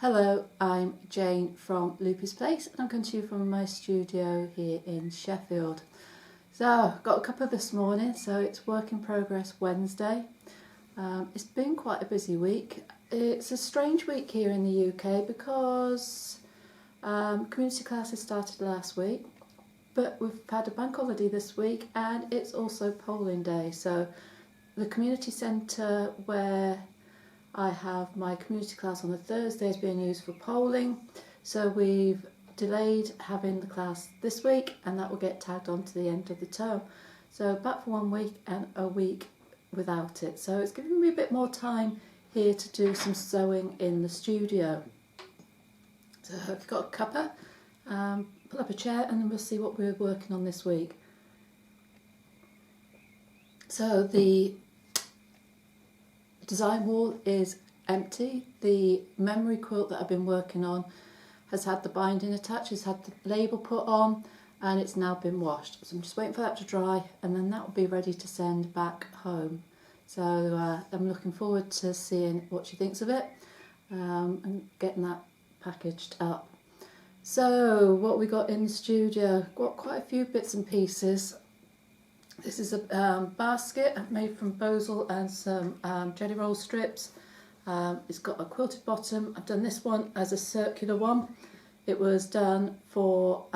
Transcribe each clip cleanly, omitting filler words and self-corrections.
Hello, I'm Jane from Loopy's Place and I'm coming to you from my studio here in Sheffield. So, got a cuppa this morning, so it's work in progress Wednesday. It's been quite a busy week. It's a strange week here in the UK because community classes started last week, but we've had a bank holiday this week and it's also polling day. So the community centre where I have my community class on the Thursdays being used for polling, so we've delayed having the class this week and that will get tagged on to the end of the term. So back for 1 week and a week without it. So it's giving me a bit more time here to do some sewing in the studio. So if you've got a cuppa, pull up a chair and then we'll see what we're working on this week. So the design wall is empty. The memory quilt that I've been working on has had the binding attached, has had the label put on, and it's now been washed. So I'm just waiting for that to dry and then that will be ready to send back home. So I'm looking forward to seeing what she thinks of it and getting that packaged up. So what we got in the studio, got quite a few bits and pieces. This is a basket made from Bozel and some jelly roll strips. It's got a quilted bottom. I've done this one as a circular one. It was done for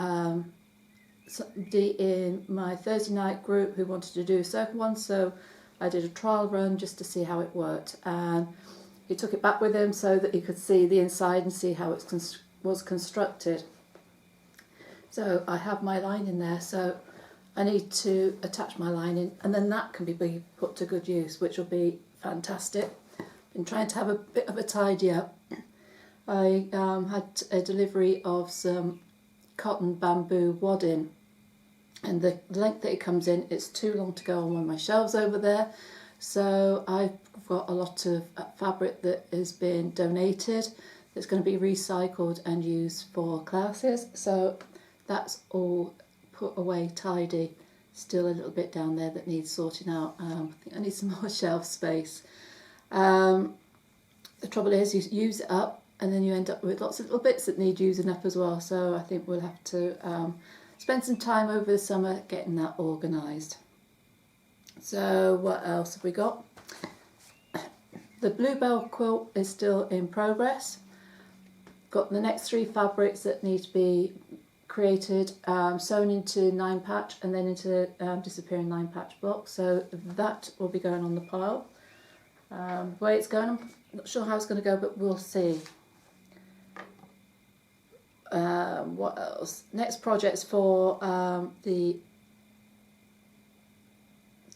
somebody in my Thursday night group who wanted to do a circle one, so I did a trial run just to see how it worked, and he took it back with him so that he could see the inside and see how it was constructed. So I have my lining there, so I need to attach my lining and then that can be put to good use, which will be fantastic. Been trying to have a bit of a tidy up. I had a delivery of some cotton bamboo wadding, and the length that it comes in, it's too long to go on one of my shelves over there. So I've got a lot of fabric that has been donated that's going to be recycled and used for classes. So that's all put away tidy. Still a little bit down there that needs sorting out. I think I need some more shelf space. The trouble is you use it up and then you end up with lots of little bits that need using up as well. So I think we'll have to spend some time over the summer getting that organised. So what else have we got? The Bluebell quilt is still in progress. Got the next 3 fabrics that need to be created, sewn into 9 patch and then into disappearing 9 patch blocks, so that will be going on the pile. The way it's going, I'm not sure how it's going to go, but we'll see. What else? Next project's for the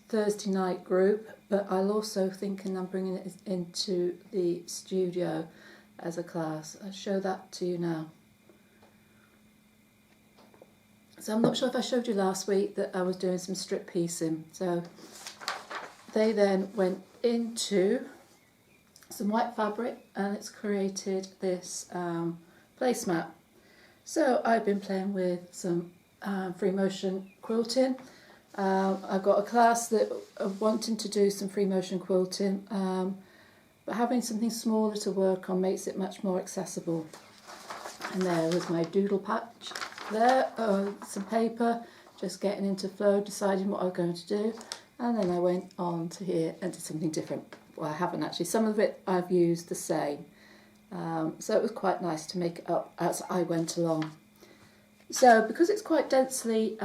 Thursday night group, but I'll also thinking I'm bringing it into the studio as a class. I'll show that to you now. So I'm not sure if I showed you last week that I was doing some strip piecing. So they then went into some white fabric and it's created this placemat. So I've been playing with some free motion quilting. I've got a class that are wanting to do some free motion quilting, but having something smaller to work on makes it much more accessible. And there was my doodle patch. There, some paper, just getting into flow, deciding what I was going to do, and then I went on to here and did something different. Well, I haven't actually, some of it I've used the same, so it was quite nice to make it up as I went along. So because it's quite densely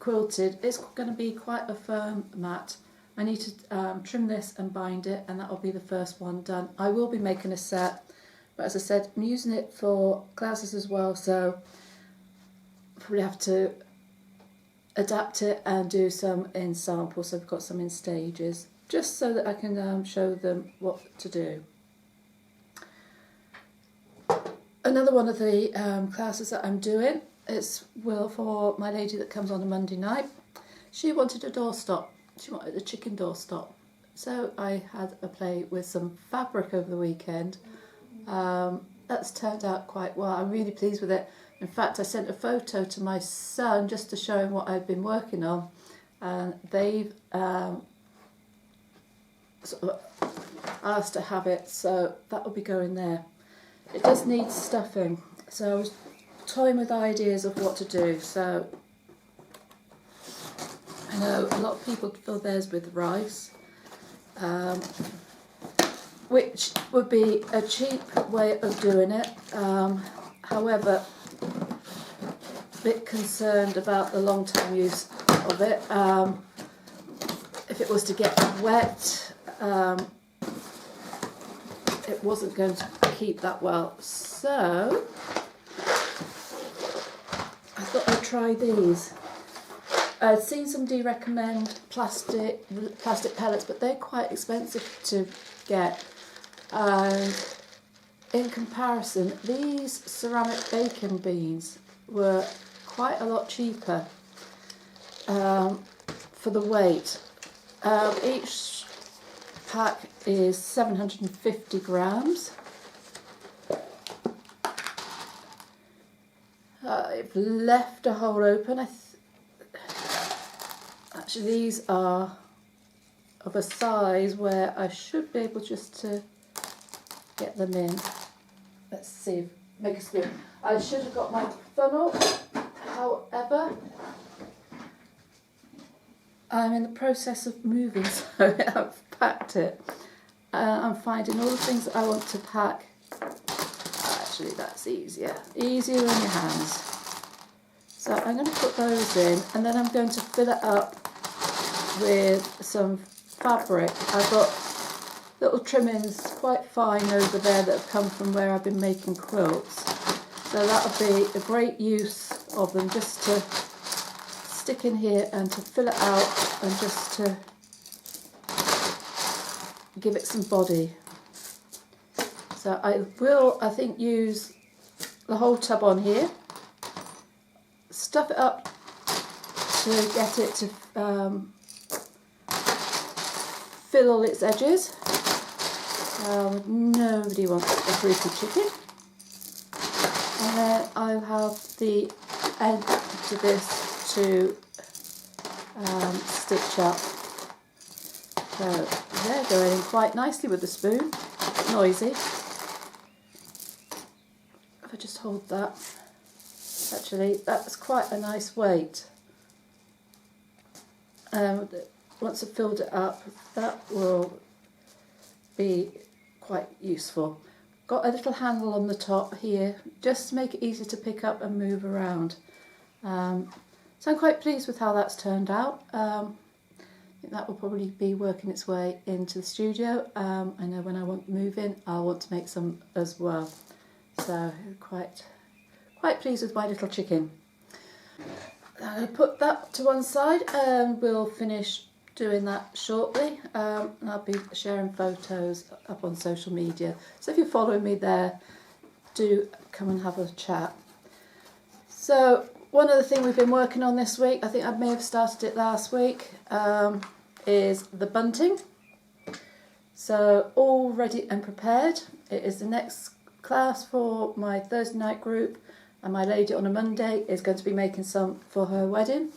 quilted, it's going to be quite a firm mat. I need to trim this and bind it, and that will be the first one done. I will be making a set, but as I said, I'm using it for classes as well, so probably have to adapt it and do some in samples. So I've got some in stages, just so that I can show them what to do. Another one of the classes that I'm doing is for my lady that comes on a Monday night. She wanted a doorstop. She wanted a chicken doorstop. So I had a play with some fabric over the weekend. That's turned out quite well. I'm really pleased with it. In fact, I sent a photo to my son just to show him what I've been working on, and they've sort of asked to have it, so that will be going there. it does need stuffing. So I was toying with ideas of what to do. So I know a lot of people fill theirs with rice, which would be a cheap way of doing it. However, a bit concerned about the long-term use of it. If it was to get wet, it wasn't going to keep that well. So I thought I'd try these. I'd seen somebody recommend plastic pellets, but they're quite expensive to get. And in comparison, these ceramic baking beans were quite a lot cheaper for the weight. Each pack is 750 grams. I've left a hole open. Actually, these are of a size where I should be able just to get them in. Let's see, make a spoon. I should have got my funnel, however, I'm in the process of moving, so I've packed it. I'm finding all the things that I want to pack. Actually, that's easier in your hands. So I'm going to put those in, and then I'm going to fill it up with some fabric. I've got little trimmings quite fine over there that have come from where I've been making quilts. So that'll be a great use of them, just to stick in here and to fill it out and just to give it some body. So I will, I think, use the whole tub on here, stuff it up to get it to fill all its edges. Nobody wants a freaky chicken. And then I'll have the end to this to stitch up. So they're going in quite nicely with the spoon. Noisy. If I just hold that. Actually, that's quite a nice weight. Once I've filled it up, that will be quite useful. Got a little handle on the top here, just to make it easy to pick up and move around. So I'm quite pleased with how that's turned out. I think that will probably be working its way into the studio. I know when I want to move in, I'll want to make some as well. So quite pleased with my little chicken. I'm going to put that to one side and we'll finish doing that shortly. And I'll be sharing photos up on social media. So if you're following me there, do come and have a chat. So one other thing we've been working on this week, I think I may have started it last week, is the bunting. So all ready and prepared. It is the next class for my Thursday night group, and my lady on a Monday is going to be making some for her wedding.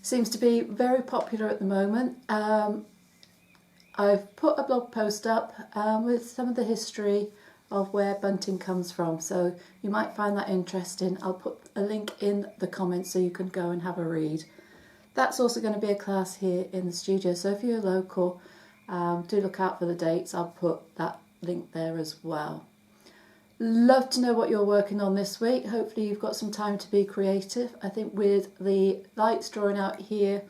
Seems to be very popular at the moment. I've put a blog post up with some of the history of where bunting comes from, so you might find that interesting. I'll put a link in the comments so you can go and have a read. That's also going to be a class here in the studio, so if you're local, do look out for the dates. I'll put that link there as well. Love to know what you're working on this week. Hopefully you've got some time to be creative. I think with the lights drawing out here,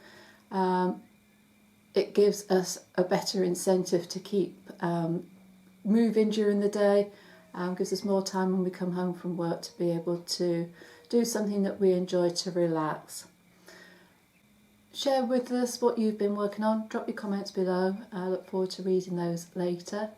it gives us a better incentive to keep moving during the day. Gives us more time when we come home from work to be able to do something that we enjoy to relax. Share with us what you've been working on. Drop your comments below. I look forward to reading those later.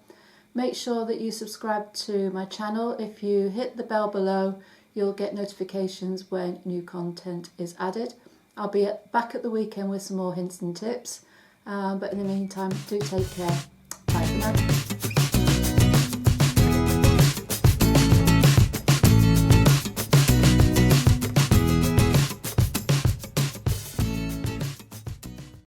Make sure that you subscribe to my channel. If you hit the bell below, you'll get notifications when new content is added. I'll be back at the weekend with some more hints and tips. But in the meantime, do take care. Bye for now.